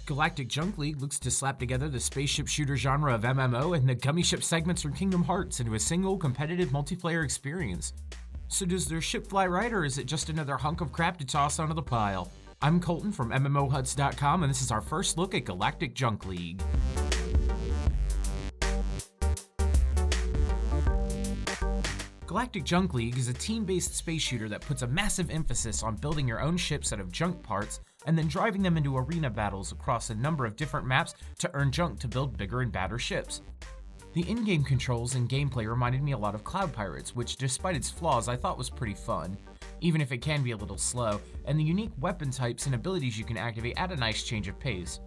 Galactic Junk League looks to slap together the spaceship shooter genre of MMO and the gummy ship segments from Kingdom Hearts into a single competitive multiplayer experience. So does their ship fly right, or is it just another hunk of crap to toss onto the pile? I'm Colton from MMOHuts.com, and this is our first look at Galactic Junk League. Galactic Junk League is a team-based space shooter that puts a massive emphasis on building your own ships out of junk parts and then driving them into arena battles across a number of different maps to earn junk to build bigger and badder ships. The in-game controls and gameplay reminded me a lot of Cloud Pirates, which despite its flaws I thought was pretty fun, even if it can be a little slow, and the unique weapon types and abilities you can activate add a nice change of pace.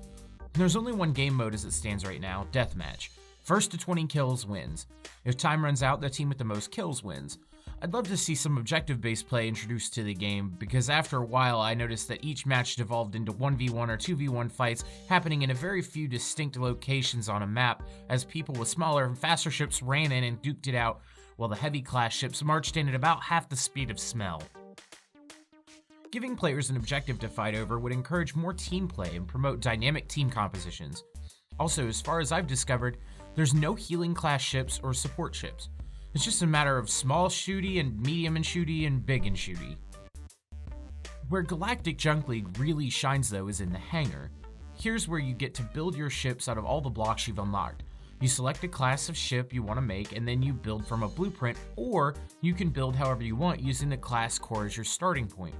There's only one game mode as it stands right now, Deathmatch. First to 20 kills wins. If time runs out, the team with the most kills wins. I'd love to see some objective-based play introduced to the game, because after a while I noticed that each match devolved into 1v1 or 2v1 fights happening in a very few distinct locations on a map, as people with smaller and faster ships ran in and duked it out, while the heavy class ships marched in at about half the speed of smell. Giving players an objective to fight over would encourage more team play and promote dynamic team compositions. Also, as far as I've discovered, there's no healing class ships or support ships. It's just a matter of small shooty and medium and shooty and big and shooty. Where Galactic Junk League really shines though is in the Hangar. Here's where you get to build your ships out of all the blocks you've unlocked. You select a class of ship you want to make and then you build from a blueprint, or you can build however you want using the class core as your starting point.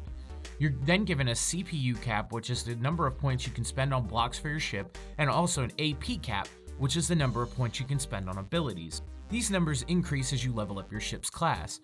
You're then given a CPU cap, which is the number of points you can spend on blocks for your ship, and also an AP cap, which is the number of points you can spend on abilities. These numbers increase as you level up your ship's class.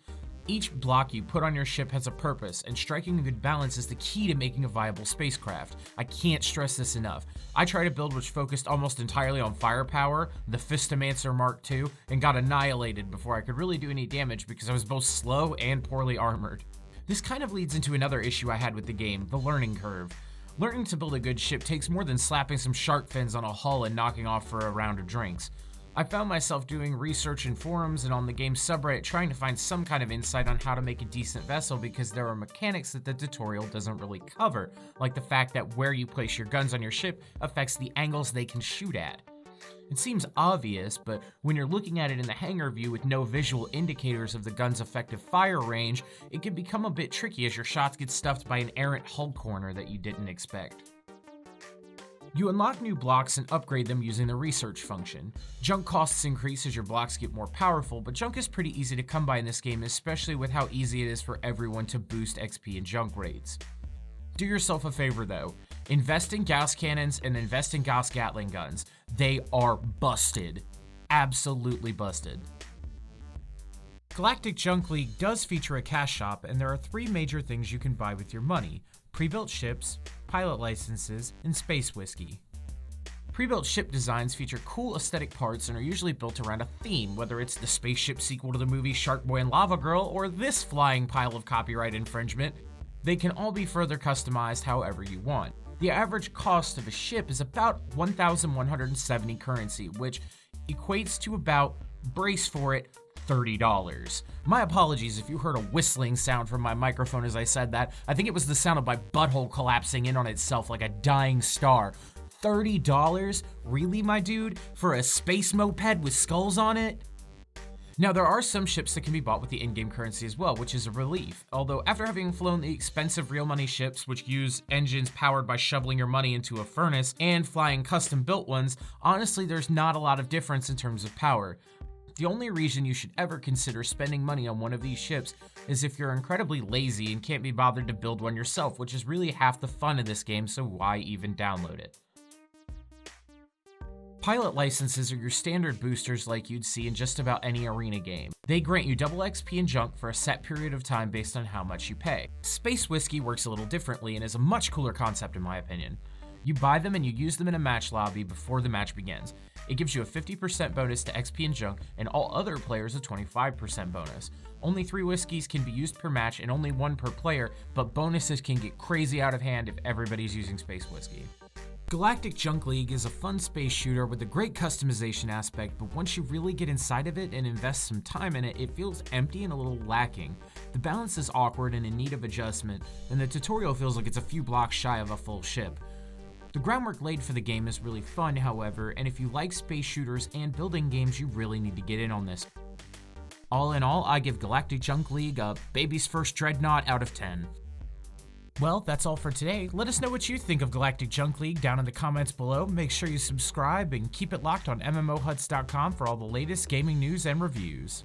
Each block you put on your ship has a purpose, and striking a good balance is the key to making a viable spacecraft. I can't stress this enough. I tried a build which focused almost entirely on firepower, the Fistomancer Mark II, and got annihilated before I could really do any damage because I was both slow and poorly armored. This kind of leads into another issue I had with the game, the learning curve. Learning to build a good ship takes more than slapping some shark fins on a hull and knocking off for a round of drinks. I found myself doing research in forums and on the game's subreddit trying to find some kind of insight on how to make a decent vessel, because there are mechanics that the tutorial doesn't really cover, like the fact that where you place your guns on your ship affects the angles they can shoot at. It seems obvious, but when you're looking at it in the hangar view with no visual indicators of the gun's effective fire range, it can become a bit tricky as your shots get stuffed by an errant hull corner that you didn't expect. You unlock new blocks and upgrade them using the research function. Junk costs increase as your blocks get more powerful, but junk is pretty easy to come by in this game, especially with how easy it is for everyone to boost XP and junk rates. Do yourself a favor though, invest in Gauss cannons and invest in Gauss Gatling guns. They are busted. Absolutely busted. Galactic Junk League does feature a cash shop, and there are three major things you can buy with your money: pre-built ships, pilot licenses, and space whiskey. Pre-built ship designs feature cool aesthetic parts and are usually built around a theme, whether it's the spaceship sequel to the movie Shark Boy and Lava Girl or this flying pile of copyright infringement. They can all be further customized however you want. The average cost of a ship is about 1,170 currency, which equates to about, brace for it, $30. My apologies if you heard a whistling sound from my microphone as I said that. I think it was the sound of my butthole collapsing in on itself like a dying star. $30? Really, my dude? For a space moped with skulls on it? Now, there are some ships that can be bought with the in-game currency as well, which is a relief. Although, after having flown the expensive real money ships, which use engines powered by shoveling your money into a furnace, and flying custom-built ones, honestly, there's not a lot of difference in terms of power. The only reason you should ever consider spending money on one of these ships is if you're incredibly lazy and can't be bothered to build one yourself, which is really half the fun of this game, so why even download it? Pilot licenses are your standard boosters like you'd see in just about any arena game. They grant you double XP and junk for a set period of time based on how much you pay. Space Whiskey works a little differently and is a much cooler concept in my opinion. You buy them and you use them in a match lobby before the match begins. It gives you a 50% bonus to XP and junk, and all other players a 25% bonus. Only 3 whiskeys can be used per match and only 1 per player, but bonuses can get crazy out of hand if everybody's using Space Whiskey. Galactic Junk League is a fun space shooter with a great customization aspect, but once you really get inside of it and invest some time in it, it feels empty and a little lacking. The balance is awkward and in need of adjustment, and the tutorial feels like it's a few blocks shy of a full ship. The groundwork laid for the game is really fun, however, and if you like space shooters and building games, you really need to get in on this. All in all, I give Galactic Junk League a baby's first dreadnought out of 10. Well, that's all for today. Let us know what you think of Galactic Junk League down in the comments below. Make sure you subscribe and keep it locked on MMOHuts.com for all the latest gaming news and reviews.